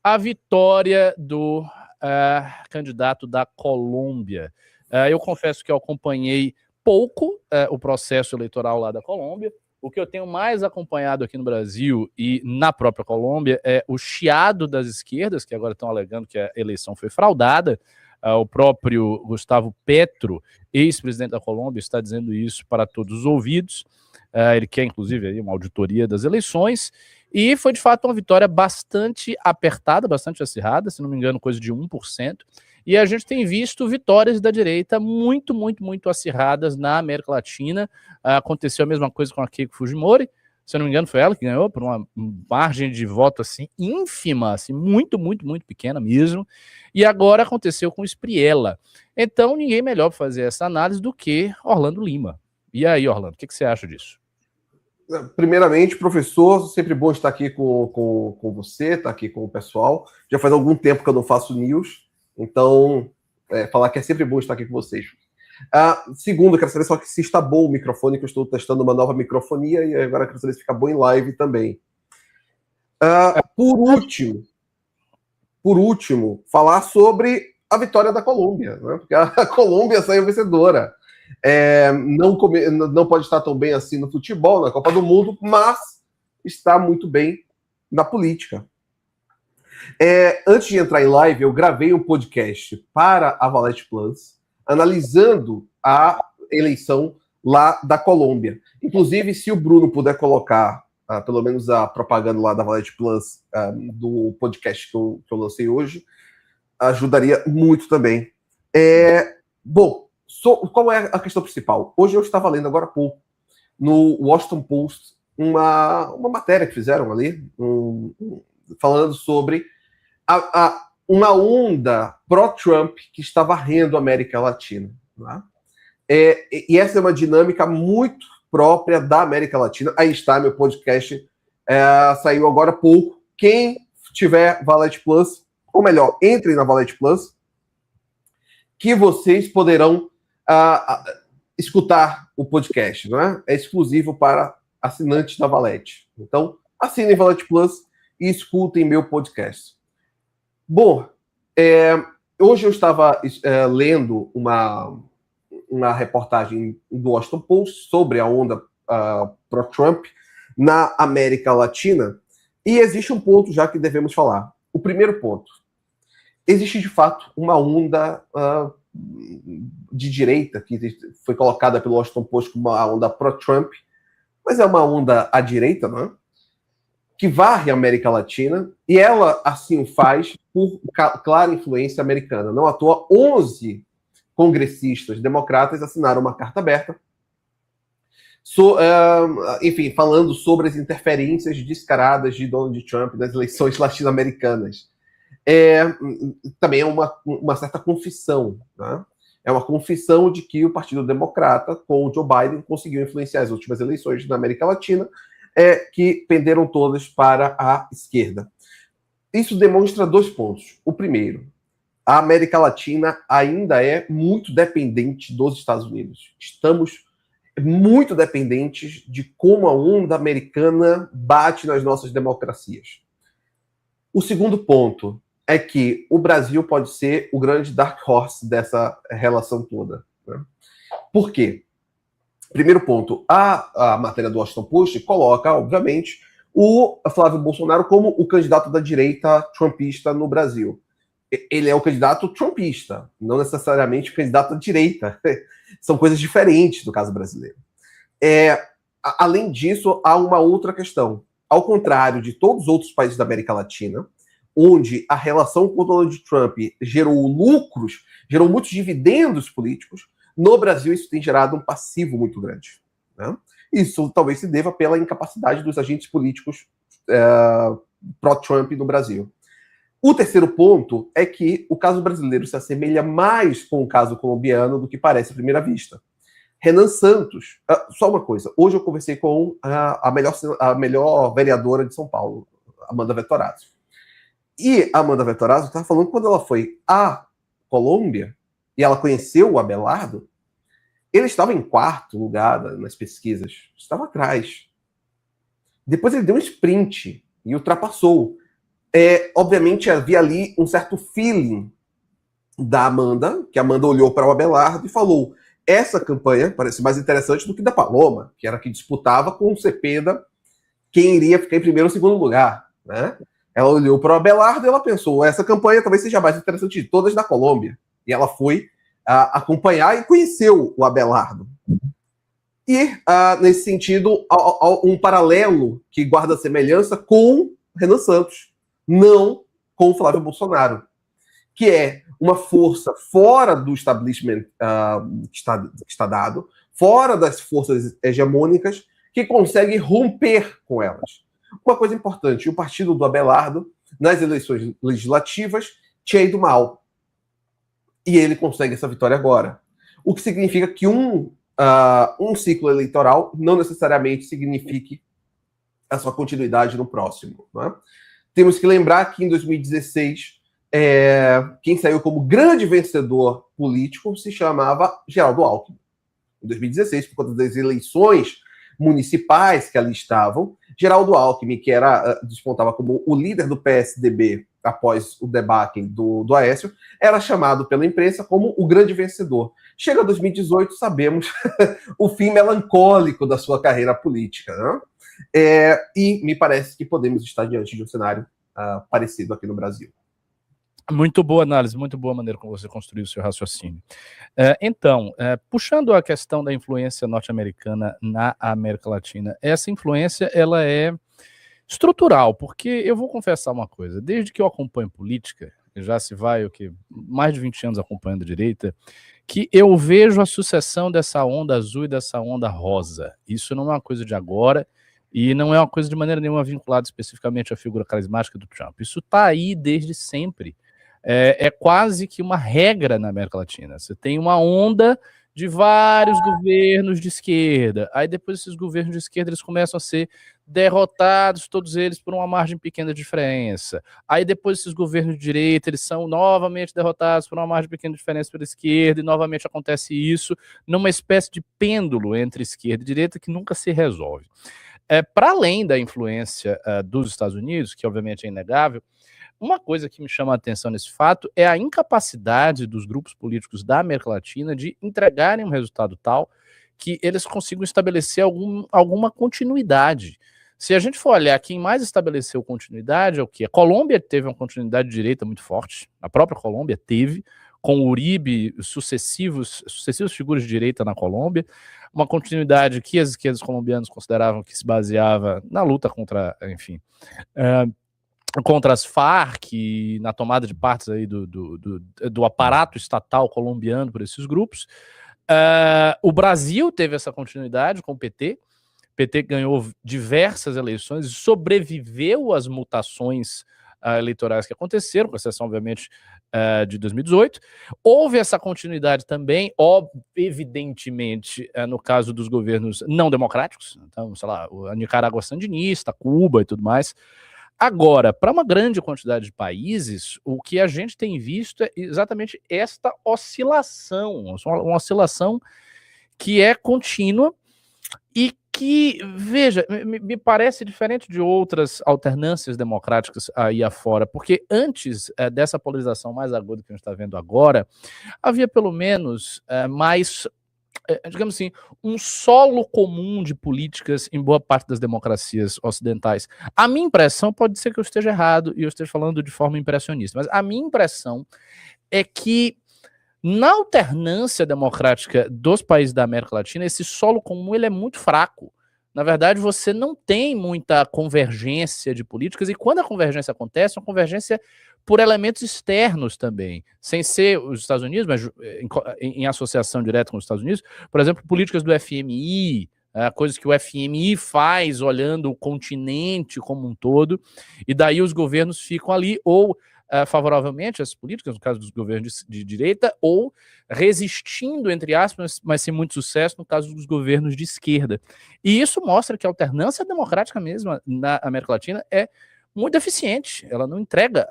a vitória do candidato da Colômbia. Eu confesso que eu acompanhei pouco o processo eleitoral lá da Colômbia. O que eu tenho mais acompanhado aqui no Brasil e na própria Colômbia é o chiado das esquerdas, que agora estão alegando que a eleição foi fraudada. O próprio Gustavo Petro, ex-presidente da Colômbia, está dizendo isso para todos os ouvidos. Ele quer, inclusive, aí uma auditoria das eleições. E foi, de fato, uma vitória bastante apertada, bastante acirrada, se não me engano, coisa de 1%. E a gente tem visto vitórias da direita muito, muito, muito acirradas na América Latina. Aconteceu a mesma coisa com a Keiko Fujimori. Se eu não me engano, foi ela que ganhou por uma margem de voto assim ínfima, assim, muito, muito, muito pequena mesmo. E agora aconteceu com Espriella. Então, ninguém melhor para fazer essa análise do que Orlando Lima. E aí, Orlando, o que você acha disso? Primeiramente, professor, sempre bom estar aqui com você, estar aqui com o pessoal. Já faz algum tempo que eu não faço news, então falar que é sempre bom estar aqui com vocês. Segundo, eu quero saber só que se está bom o microfone, que eu estou testando uma nova microfonia e agora eu quero saber se fica bom em live também. Por último, falar sobre a vitória da Colômbia, né? Porque a Colômbia saiu vencedora. Não pode estar tão bem assim no futebol, na Copa do Mundo, mas está muito bem na política. Antes de entrar em live, eu gravei um podcast para a Valete Plus, analisando a eleição lá da Colômbia. Inclusive, se o Bruno puder colocar pelo menos a propaganda lá da Valete Plus do podcast que eu lancei hoje, ajudaria muito também. Bom, qual é a questão principal? Hoje eu estava lendo agora há pouco no Washington Post uma matéria que fizeram ali, falando sobre uma onda pró-Trump que está varrendo a América Latina. Né? E essa é uma dinâmica muito própria da América Latina. Aí está meu podcast, saiu agora há pouco. Quem tiver Valete Plus, ou melhor, entrem na Valete Plus, que vocês poderão escutar o podcast, não é? É exclusivo para assinantes da Valete. Então, assinem Valete Plus e escutem meu podcast. Bom, hoje eu estava lendo uma reportagem do Washington Post sobre a onda pró-Trump na América Latina, e existe um ponto já que devemos falar. O primeiro ponto. Existe, de fato, uma onda de direita, que foi colocada pelo Washington Post como uma onda pró-Trump, mas é uma onda à direita, não é? Que varre a América Latina, e ela assim o faz por clara influência americana. Não à toa, 11 congressistas democratas assinaram uma carta aberta, enfim, falando sobre as interferências descaradas de Donald Trump nas eleições latino-americanas. Também é uma certa confissão, né? É uma confissão de que o Partido Democrata, com o Joe Biden, conseguiu influenciar as últimas eleições na América Latina, que penderam todas para a esquerda. Isso demonstra 2 pontos. O primeiro, a América Latina ainda é muito dependente dos Estados Unidos. Estamos muito dependentes de como a onda americana bate nas nossas democracias. O segundo ponto é que o Brasil pode ser o grande dark horse dessa relação toda. Né? Por quê? Primeiro ponto, a matéria do Washington Post coloca, obviamente, o Flávio Bolsonaro como o candidato da direita trumpista no Brasil. Ele é o candidato trumpista, não necessariamente o candidato da direita. São coisas diferentes do caso brasileiro. Além disso, há uma outra questão. Ao contrário de todos os outros países da América Latina, onde a relação com o Donald Trump gerou lucros, gerou muitos dividendos políticos, no Brasil isso tem gerado um passivo muito grande. Né? Isso talvez se deva pela incapacidade dos agentes políticos pró-Trump no Brasil. O terceiro ponto é que o caso brasileiro se assemelha mais com o caso colombiano do que parece à primeira vista. Renan Santos, só uma coisa, hoje eu conversei com a melhor vereadora de São Paulo, Amanda Vettorazzo. E a Amanda Vettorazzo estava falando que quando ela foi à Colômbia e ela conheceu o Abelardo, ele estava em 4º lugar nas pesquisas, estava atrás. Depois ele deu um sprint e ultrapassou. Obviamente havia ali um certo feeling da Amanda, que a Amanda olhou para o Abelardo e falou: essa campanha parece mais interessante do que da Paloma, que era a que disputava com o Cepeda quem iria ficar em primeiro ou segundo lugar, né? Ela olhou para o Abelardo e ela pensou: essa campanha talvez seja a mais interessante de todas da Colômbia. E ela foi acompanhar e conheceu o Abelardo. E, nesse sentido, um paralelo que guarda semelhança com Renan Santos, não com o Flávio Bolsonaro, que é uma força fora do establishment que está dado, fora das forças hegemônicas, que consegue romper com elas. Uma coisa importante, o partido do Abelardo, nas eleições legislativas, tinha ido mal. E ele consegue essa vitória agora. O que significa que um ciclo eleitoral não necessariamente signifique a sua continuidade no próximo. Né? Temos que lembrar que em 2016, quem saiu como grande vencedor político se chamava Geraldo Alckmin. Em 2016, por conta das eleições municipais que ali estavam, Geraldo Alckmin, que despontava como o líder do PSDB após o debacle do Aécio, era chamado pela imprensa como o grande vencedor. Chega 2018, sabemos o fim melancólico da sua carreira política. Né? E me parece que podemos estar diante de um cenário parecido aqui no Brasil. Muito boa análise, muito boa maneira como você construiu o seu raciocínio. Então, puxando a questão da influência norte-americana na América Latina, essa influência ela é estrutural, porque eu vou confessar uma coisa, desde que eu acompanho política, já se vai mais de 20 anos acompanhando a direita, que eu vejo a sucessão dessa onda azul e dessa onda rosa. Isso não é uma coisa de agora, e não é uma coisa de maneira nenhuma vinculada especificamente à figura carismática do Trump. Isso está aí desde sempre. É quase que uma regra na América Latina. Você tem uma onda de vários governos de esquerda. Aí depois esses governos de esquerda eles começam a ser derrotados, todos eles por uma margem pequena de diferença. Aí depois esses governos de direita eles são novamente derrotados por uma margem pequena de diferença pela esquerda e novamente acontece isso numa espécie de pêndulo entre esquerda e direita que nunca se resolve. Para além da influência dos Estados Unidos, que obviamente é inegável, uma coisa que me chama a atenção nesse fato é a incapacidade dos grupos políticos da América Latina de entregarem um resultado tal que eles consigam estabelecer alguma continuidade. Se a gente for olhar quem mais estabeleceu continuidade é o que? A Colômbia teve uma continuidade de direita muito forte, a própria Colômbia teve, com o Uribe, sucessivas figuras de direita na Colômbia, uma continuidade que as esquerdas colombianas consideravam que se baseava na luta contra, enfim, contra as Farc, na tomada de partes aí do aparato estatal colombiano por esses grupos. O Brasil teve essa continuidade com o PT. O PT ganhou diversas eleições e sobreviveu às mutações eleitorais que aconteceram, com exceção, obviamente, de 2018. Houve essa continuidade também, evidentemente, no caso dos governos não democráticos, então, sei lá, a Nicarágua sandinista, Cuba e tudo mais. Agora, para uma grande quantidade de países, o que a gente tem visto é exatamente esta oscilação, uma oscilação que é contínua e que, veja, me parece diferente de outras alternâncias democráticas aí afora, porque antes dessa polarização mais aguda que a gente está vendo agora, havia pelo menos mais, digamos assim, um solo comum de políticas em boa parte das democracias ocidentais. A minha impressão, pode ser que eu esteja errado e eu esteja falando de forma impressionista, mas a minha impressão é que na alternância democrática dos países da América Latina, esse solo comum ele é muito fraco. Na verdade, você não tem muita convergência de políticas, e quando a convergência acontece, é uma convergência por elementos externos também, sem ser os Estados Unidos, mas em associação direta com os Estados Unidos. Por exemplo, políticas do FMI, coisas que o FMI faz olhando o continente como um todo, e daí os governos ficam ali ou favoravelmente às políticas, no caso dos governos de direita, ou resistindo, entre aspas, mas sem muito sucesso, no caso dos governos de esquerda. E isso mostra que a alternância democrática mesmo na América Latina é muito eficiente, ela não entrega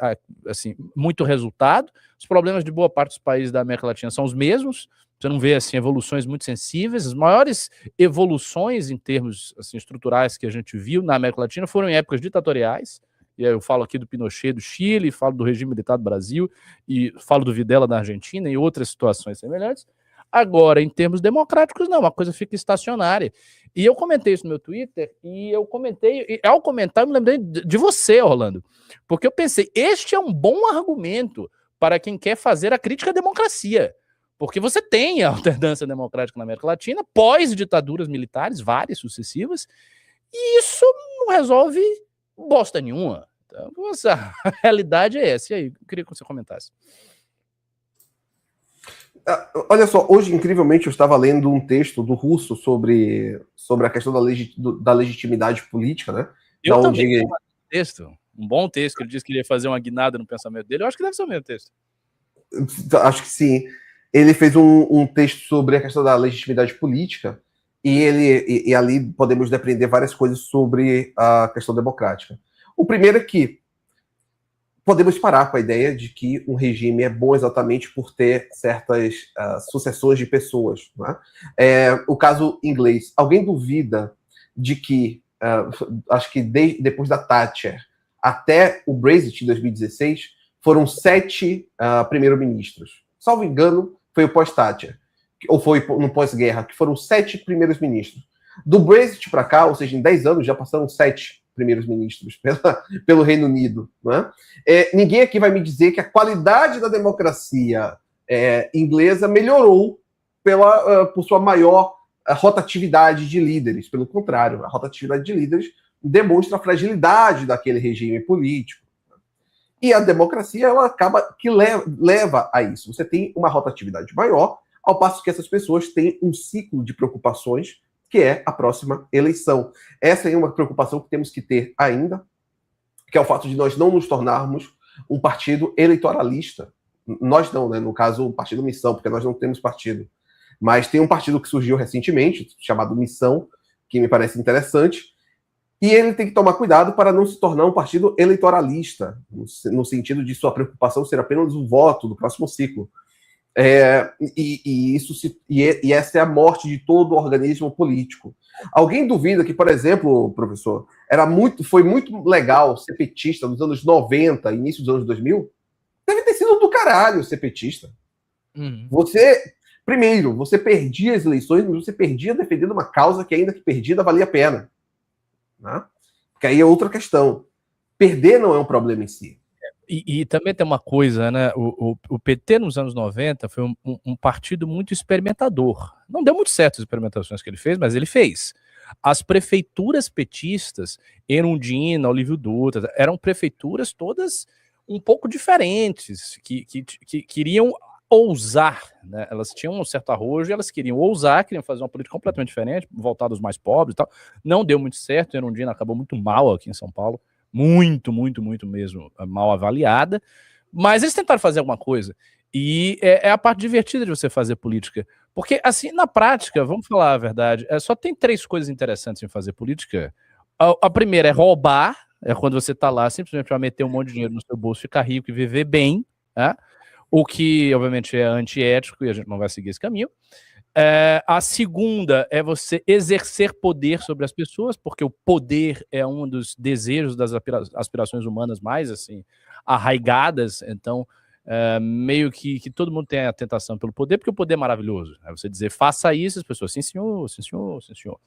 assim, muito resultado. Os problemas de boa parte dos países da América Latina são os mesmos, você não vê assim, evoluções muito sensíveis. As maiores evoluções em termos assim, estruturais que a gente viu na América Latina foram em épocas ditatoriais. e aí eu falo aqui do Pinochet do Chile, falo do regime militar do Brasil, e falo do Videla da Argentina e outras situações semelhantes. Agora, em termos democráticos, não, a coisa fica estacionária. E eu comentei isso no meu Twitter, e ao comentar, eu me lembrei de você, Orlando, porque eu pensei, este é um bom argumento para quem quer fazer a crítica à democracia, porque você tem a alternância democrática na América Latina, pós-ditaduras militares, várias sucessivas, e isso não resolve bosta nenhuma. Então, a realidade é essa. E aí, eu queria que você comentasse. Olha só, hoje, incrivelmente, eu estava lendo um texto do Russo sobre a questão da legitimidade política, né? Eu também li um bom texto, que ele disse que ele ia fazer uma guinada no pensamento dele. Eu acho que deve ser o mesmo texto. Acho que sim. Ele fez um texto sobre a questão da legitimidade política e ali podemos depreender várias coisas sobre a questão democrática. O primeiro é que podemos parar com a ideia de que um regime é bom exatamente por ter certas sucessões de pessoas. Né? O caso inglês. Alguém duvida de que, acho que depois da Thatcher até o Brexit em 2016, foram 7 primeiros-ministros. Salvo engano, foi o pós-Thatcher, ou foi no pós-guerra, que foram 7 primeiros-ministros. Do Brexit para cá, ou seja, em 10 anos, já passaram 7 primeiros-ministros pelo Reino Unido. Né? Ninguém aqui vai me dizer que a qualidade da democracia inglesa melhorou por sua maior rotatividade de líderes. Pelo contrário, a rotatividade de líderes demonstra a fragilidade daquele regime político. E a democracia, ela acaba que leva a isso. Você tem uma rotatividade maior, ao passo que essas pessoas têm um ciclo de preocupações, que é a próxima eleição. Essa é uma preocupação que temos que ter ainda, que é o fato de nós não nos tornarmos um partido eleitoralista. Nós não, né? No caso, o Partido Missão, porque nós não temos partido. Mas tem um partido que surgiu recentemente, chamado Missão, que me parece interessante, e ele tem que tomar cuidado para não se tornar um partido eleitoralista, no sentido de sua preocupação ser apenas o voto do próximo ciclo. E essa é a morte de todo organismo político. Alguém duvida que, por exemplo, professor, foi muito legal ser petista nos anos 90, início dos anos 2000? Deve ter sido do caralho ser petista. Primeiro, você perdia as eleições, mas você perdia defendendo uma causa que, ainda que perdida, valia a pena. Né? Porque aí é outra questão. Perder não é um problema em si. E também tem uma coisa, né? O PT nos anos 90 foi um partido muito experimentador. Não deu muito certo as experimentações que ele fez, mas ele fez. As prefeituras petistas, Erundina, Olívio Dutra, eram prefeituras todas um pouco diferentes, que queriam ousar, né? Elas tinham um certo arrojo e elas queriam ousar, queriam fazer uma política completamente diferente, voltada aos mais pobres e tal. Não deu muito certo, Erundina acabou muito mal aqui em São Paulo. Muito mesmo mal avaliada, mas eles tentaram fazer alguma coisa, e é a parte divertida de você fazer política, porque assim, na prática, vamos falar a verdade, só tem 3 coisas interessantes em fazer política. A primeira é roubar, é quando você tá lá simplesmente para meter um monte de dinheiro no seu bolso, ficar rico e viver bem, né? O que obviamente é antiético e a gente não vai seguir esse caminho. A segunda é você exercer poder sobre as pessoas, porque o poder é um dos desejos das aspirações humanas mais assim arraigadas. Então meio que todo mundo tem a tentação pelo poder, porque o poder é maravilhoso. É você dizer, faça isso, as pessoas, sim senhor, sim senhor, sim senhor.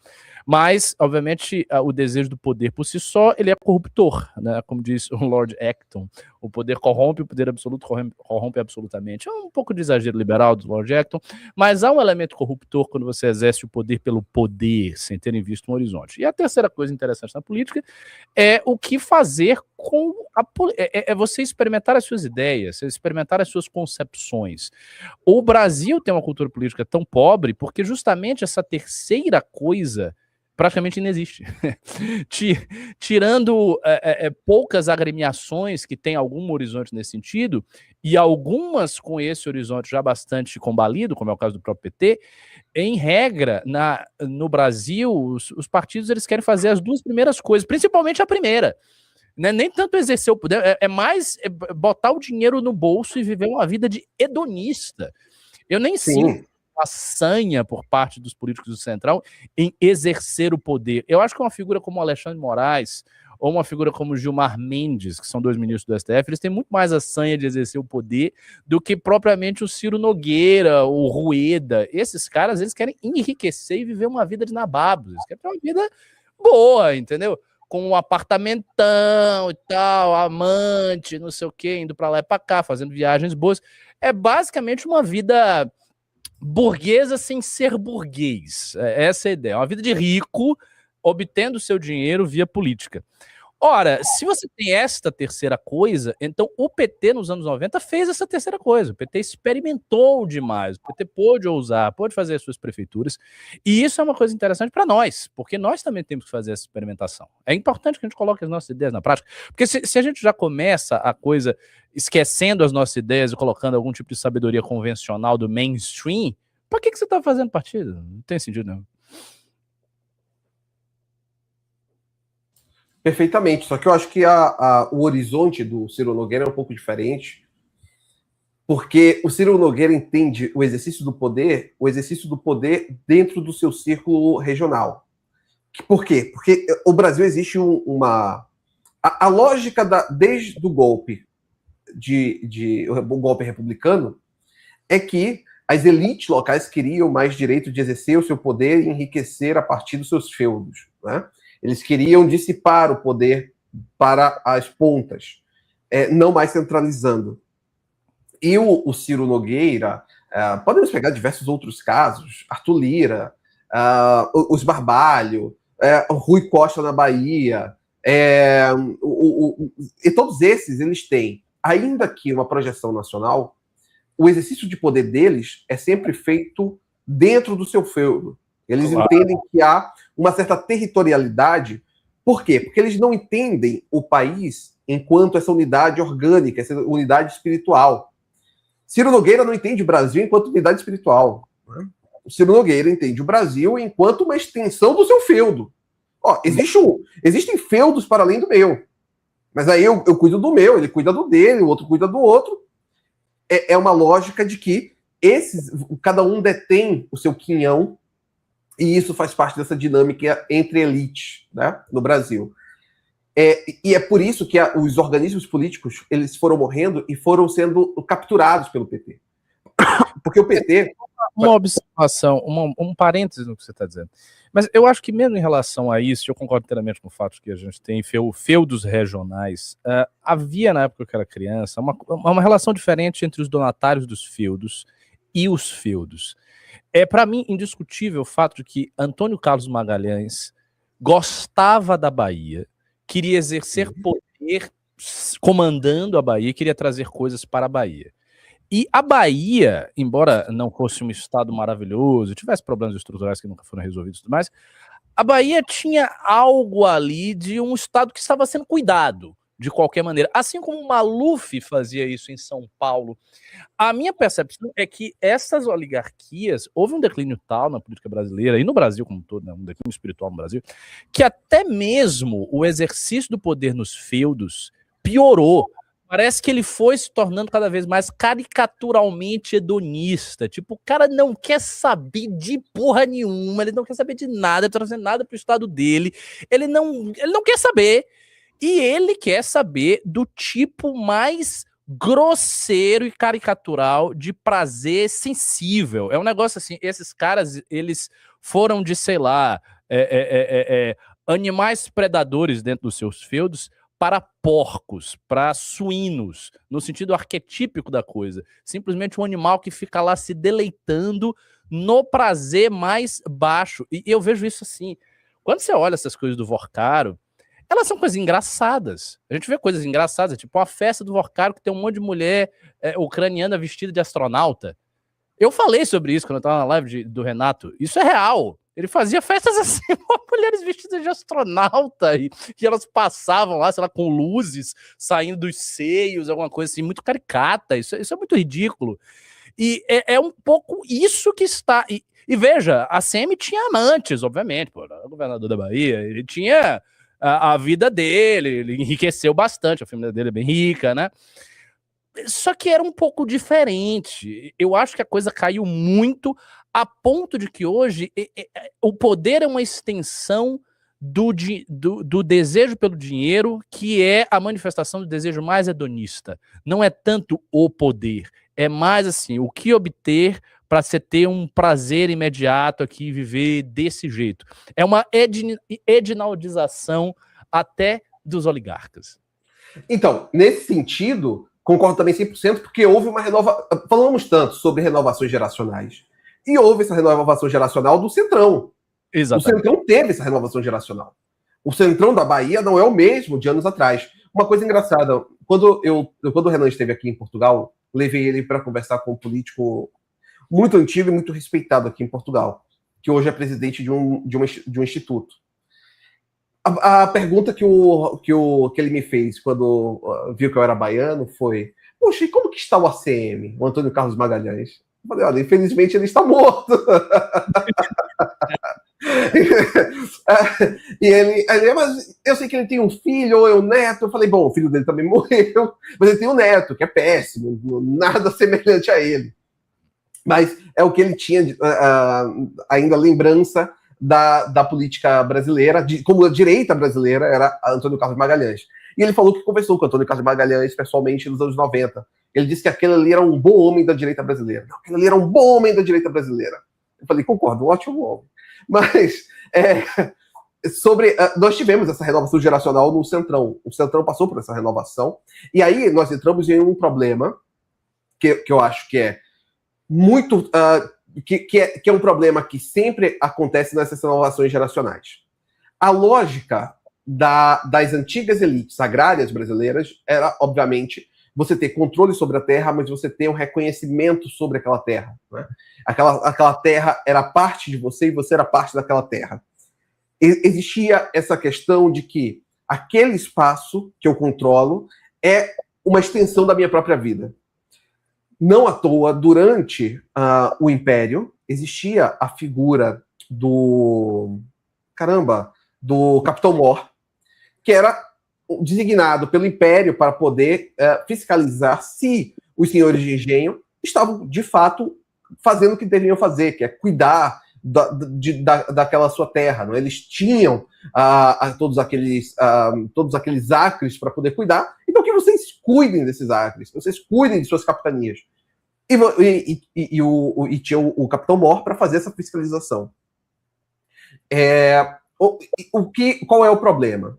Mas, obviamente, o desejo do poder por si só, ele é corruptor, né? Como diz o Lord Acton, o poder corrompe, o poder absoluto corrompe absolutamente. É um pouco de exagero liberal do Lord Acton, mas há um elemento corruptor quando você exerce o poder pelo poder, sem terem visto um horizonte. E a terceira coisa interessante na política é o que fazer com é você experimentar as suas ideias, experimentar as suas concepções. O Brasil tem uma cultura política tão pobre porque justamente essa terceira coisa praticamente não existe. Tirando poucas agremiações que têm algum horizonte nesse sentido, e algumas com esse horizonte já bastante combalido, como é o caso do próprio PT, em regra, no Brasil, os partidos eles querem fazer as 2 primeiras coisas, principalmente a primeira. Né? Nem tanto exercer o poder, é mais botar o dinheiro no bolso e viver uma vida de hedonista. Eu nem sinto uma sanha por parte dos políticos do Centrão em exercer o poder. Eu acho que uma figura como Alexandre de Moraes ou uma figura como Gilmar Mendes, que são 2 ministros do STF, eles têm muito mais a sanha de exercer o poder do que propriamente o Ciro Nogueira, o Rueda. Esses caras, eles querem enriquecer e viver uma vida de nababos. Eles querem ter uma vida boa, entendeu? Com um apartamentão e tal, amante, não sei o quê, indo pra lá e pra cá, fazendo viagens boas. É basicamente uma vida burguesa sem ser burguês. Essa é a ideia. É uma vida de rico, obtendo seu dinheiro via política. Ora, se você tem esta terceira coisa, então o PT nos anos 90 fez essa terceira coisa. O PT experimentou demais. O PT pôde ousar, pôde fazer as suas prefeituras. E isso é uma coisa interessante para nós, porque nós também temos que fazer essa experimentação. É importante que a gente coloque as nossas ideias na prática, porque se a gente já começa a coisa esquecendo as nossas ideias e colocando algum tipo de sabedoria convencional do mainstream, para que você está fazendo partido? Não tem sentido, não. Perfeitamente, só que eu acho que o horizonte do Ciro Nogueira é um pouco diferente, porque o Ciro Nogueira entende o exercício do poder dentro do seu círculo regional. Por quê? Porque o Brasil existe a lógica desde o golpe o golpe republicano é que as elites locais queriam mais direito de exercer o seu poder e enriquecer a partir dos seus feudos, né? Eles queriam dissipar o poder para as pontas, não mais centralizando. E o Ciro Nogueira, podemos pegar diversos outros casos, Arthur Lira, os Barbalho, o Rui Costa na Bahia, e todos esses, eles têm, ainda que uma projeção nacional, o exercício de poder deles é sempre feito dentro do seu feudo. Eles entendem que há uma certa territorialidade. Por quê? Porque eles não entendem o país enquanto essa unidade orgânica, essa unidade espiritual. Ciro Nogueira não entende o Brasil enquanto unidade espiritual. Né? O Ciro Nogueira entende o Brasil enquanto uma extensão do seu feudo. Existem feudos para além do meu. Mas aí eu cuido do meu, ele cuida do dele, o outro cuida do outro. É uma lógica de que cada um detém o seu quinhão, e isso faz parte dessa dinâmica entre elites, né, no Brasil. E é por isso que os organismos políticos eles foram morrendo e foram sendo capturados pelo PT. Porque o PT... Uma observação, um parêntese no que você está dizendo. Mas eu acho que mesmo em relação a isso, eu concordo inteiramente com o fato de que a gente tem feudos regionais. Havia, na época que eu era criança, uma relação diferente entre os donatários dos feudos e os feudos. Para mim, indiscutível o fato de que Antônio Carlos Magalhães gostava da Bahia, queria exercer poder comandando a Bahia, queria trazer coisas para a Bahia. E a Bahia, embora não fosse um estado maravilhoso, tivesse problemas estruturais que nunca foram resolvidos e tudo mais, a Bahia tinha algo ali de um estado que estava sendo cuidado, de qualquer maneira. Assim como o Maluf fazia isso em São Paulo. A minha percepção é que essas oligarquias, houve um declínio tal na política brasileira, e no Brasil como um todo, né, um declínio espiritual no Brasil, que até mesmo o exercício do poder nos feudos piorou. Parece que ele foi se tornando cada vez mais caricaturalmente hedonista. Tipo, o cara não quer saber de porra nenhuma, ele não quer saber de nada, ele tá fazendo nada pro estado dele, ele não quer saber. E ele quer saber do tipo mais grosseiro e caricatural de prazer sensível. É um negócio assim, esses caras, eles foram de, sei lá, animais predadores dentro dos seus feudos para porcos, para suínos, no sentido arquetípico da coisa. Simplesmente um animal que fica lá se deleitando no prazer mais baixo. E eu vejo isso assim. Quando você olha essas coisas do Vorcaro, elas são coisas engraçadas. A gente vê coisas engraçadas, tipo a festa do Vorcaro que tem um monte de mulher ucraniana vestida de astronauta. Eu falei sobre isso quando eu tava na live do Renato. Isso é real. Ele fazia festas assim, com mulheres vestidas de astronauta, e elas passavam lá, sei lá, com luzes saindo dos seios, alguma coisa assim, muito caricata. Isso é muito ridículo. E é um pouco isso que está... E veja, a CM tinha amantes, obviamente. Pô, o governador da Bahia, ele tinha a vida dele, ele enriqueceu bastante, a família dele é bem rica, né? Só que era um pouco diferente. Eu acho que a coisa caiu muito a ponto de que hoje o poder é uma extensão do desejo pelo dinheiro, que é a manifestação do desejo mais hedonista. Não é tanto o poder, é mais assim, o que obter para você ter um prazer imediato aqui e viver desse jeito. É uma edinaldização até dos oligarcas. Então, nesse sentido, concordo também 100%, porque houve uma renovação. Falamos tanto sobre renovações geracionais. E houve essa renovação geracional do Centrão. Exatamente. O Centrão teve essa renovação geracional. O Centrão da Bahia não é o mesmo de anos atrás. Uma coisa engraçada, quando o Renan esteve aqui em Portugal, levei ele para conversar com um político muito antigo e muito respeitado aqui em Portugal, que hoje é presidente de um instituto. A pergunta que ele me fez quando viu que eu era baiano foi: poxa, e como que está o ACM, o Antônio Carlos Magalhães? Eu falei: olha, infelizmente ele está morto. E ele, mas eu sei que ele tem um filho ou é um neto. Eu falei: bom, o filho dele também morreu, mas ele tem um neto, que é péssimo, nada semelhante a ele. Mas é o que ele tinha ainda lembrança da política brasileira, como a direita brasileira era Antônio Carlos Magalhães. E ele falou que conversou com Antônio Carlos Magalhães pessoalmente nos anos 90. Ele disse que aquele ali era um bom homem da direita brasileira. Aquele ali era um bom homem da direita brasileira. Eu falei: concordo, um ótimo homem. Mas nós tivemos essa renovação geracional no Centrão. O Centrão passou por essa renovação. E aí nós entramos em um problema que eu acho que é muito... que é um problema que sempre acontece nessas renovações geracionais. A lógica das antigas elites agrárias brasileiras era, obviamente, você ter controle sobre a terra, mas você ter um reconhecimento sobre aquela terra. Né? Aquela terra era parte de você e você era parte daquela terra. Existia essa questão de que aquele espaço que eu controlo é uma extensão da minha própria vida. Não à toa, durante o Império, existia a figura do Capitão Mor, que era designado pelo Império para poder fiscalizar se os senhores de engenho estavam, de fato, fazendo o que deveriam fazer, que é cuidar daquela sua terra. Não? Eles tinham todos aqueles acres para poder cuidar, então que vocês cuidem desses acres, que vocês cuidem de suas capitanias. E tinha o Capitão Mor para fazer essa fiscalização. Qual é o problema?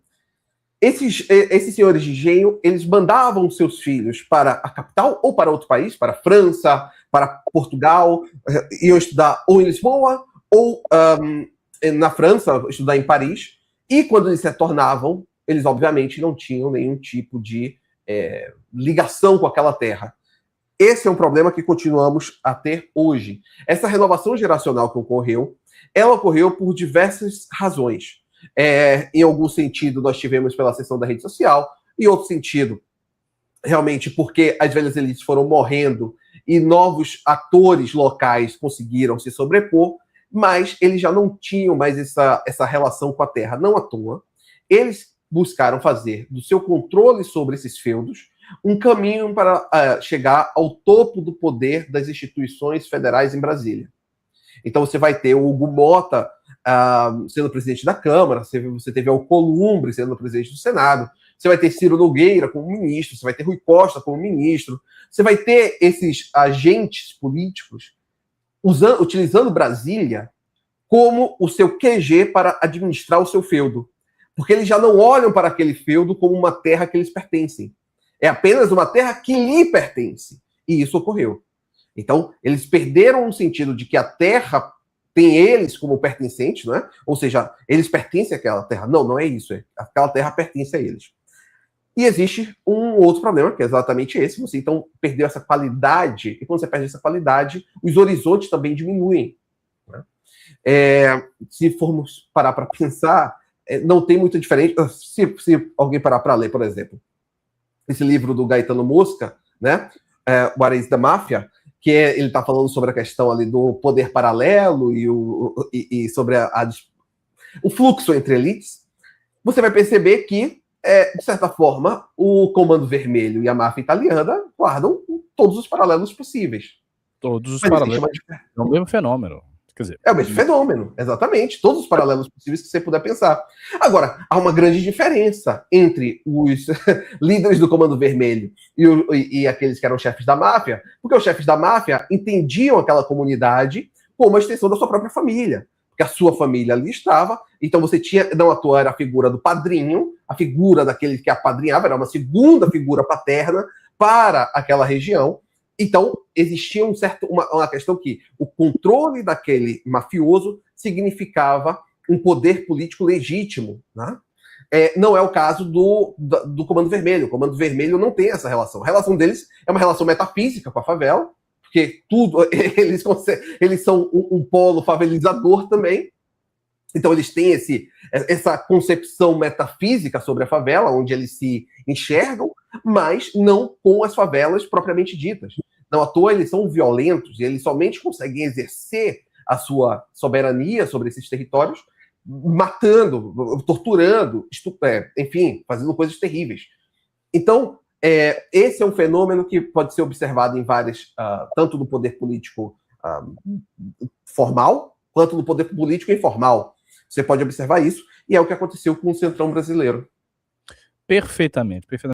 Esses senhores de engenho, eles mandavam seus filhos para a capital ou para outro país, para a França, para Portugal, iam estudar ou em Lisboa ou na França, estudar em Paris, e quando eles retornavam, eles obviamente não tinham nenhum tipo de ligação com aquela terra. Esse é um problema que continuamos a ter hoje. Essa renovação geracional que ocorreu, ela ocorreu por diversas razões. Em algum sentido, nós tivemos pela ascensão da rede social, em outro sentido, realmente porque as velhas elites foram morrendo e novos atores locais conseguiram se sobrepor, mas eles já não tinham mais essa relação com a terra. Não à toa, eles buscaram fazer do seu controle sobre esses feudos um caminho para chegar ao topo do poder das instituições federais em Brasília. Então você vai ter o Hugo Mota sendo presidente da Câmara, você teve Alcolumbre sendo presidente do Senado, você vai ter Ciro Nogueira como ministro, você vai ter Rui Costa como ministro, você vai ter esses agentes políticos utilizando Brasília como o seu QG para administrar o seu feudo. Porque eles já não olham para aquele feudo como uma terra que eles pertencem. É apenas uma terra que lhe pertence. E isso ocorreu. Então, eles perderam o sentido de que a terra tem eles como pertencentes, não é? Ou seja, eles pertencem àquela terra. Não, não é isso. Aquela terra pertence a eles. E existe um outro problema, que é exatamente esse. Você, então, perdeu essa qualidade. E quando você perde essa qualidade, os horizontes também diminuem. Né? Se formos parar para pensar, não tem muita diferença. Se alguém parar para ler, por exemplo, esse livro do Gaetano Mosca, né? What is the Mafia? Que ele está falando sobre a questão ali do poder paralelo e sobre o fluxo entre elites. Você vai perceber que de certa forma, o Comando Vermelho e a máfia italiana guardam todos os paralelos possíveis. Todos os Mas paralelos. É o mesmo fenômeno. Quer dizer, é o mesmo fenômeno, exatamente. Todos os paralelos possíveis que você puder pensar. Agora, há uma grande diferença entre os líderes do Comando Vermelho e aqueles que eram chefes da máfia, porque os chefes da máfia entendiam aquela comunidade como uma extensão da sua própria família. Porque a sua família ali estava, então você tinha, não à toa, era a figura do padrinho, a figura daquele que apadrinhava, era uma segunda figura paterna para aquela região. Então, existia uma questão que o controle daquele mafioso significava um poder político legítimo. Né? Não é o caso do Comando Vermelho. O Comando Vermelho não tem essa relação. A relação deles é uma relação metafísica com a favela, porque eles são um polo favelizador também. Então, eles têm essa concepção metafísica sobre a favela, onde eles se enxergam, mas não com as favelas propriamente ditas. Não à toa, eles são violentos e eles somente conseguem exercer a sua soberania sobre esses territórios matando, torturando, enfim, fazendo coisas terríveis. Então, esse é um fenômeno que pode ser observado em várias, tanto no poder político formal, quanto no poder político informal. Você pode observar isso, e é o que aconteceu com o Centrão brasileiro. Perfeitamente, perfeitamente.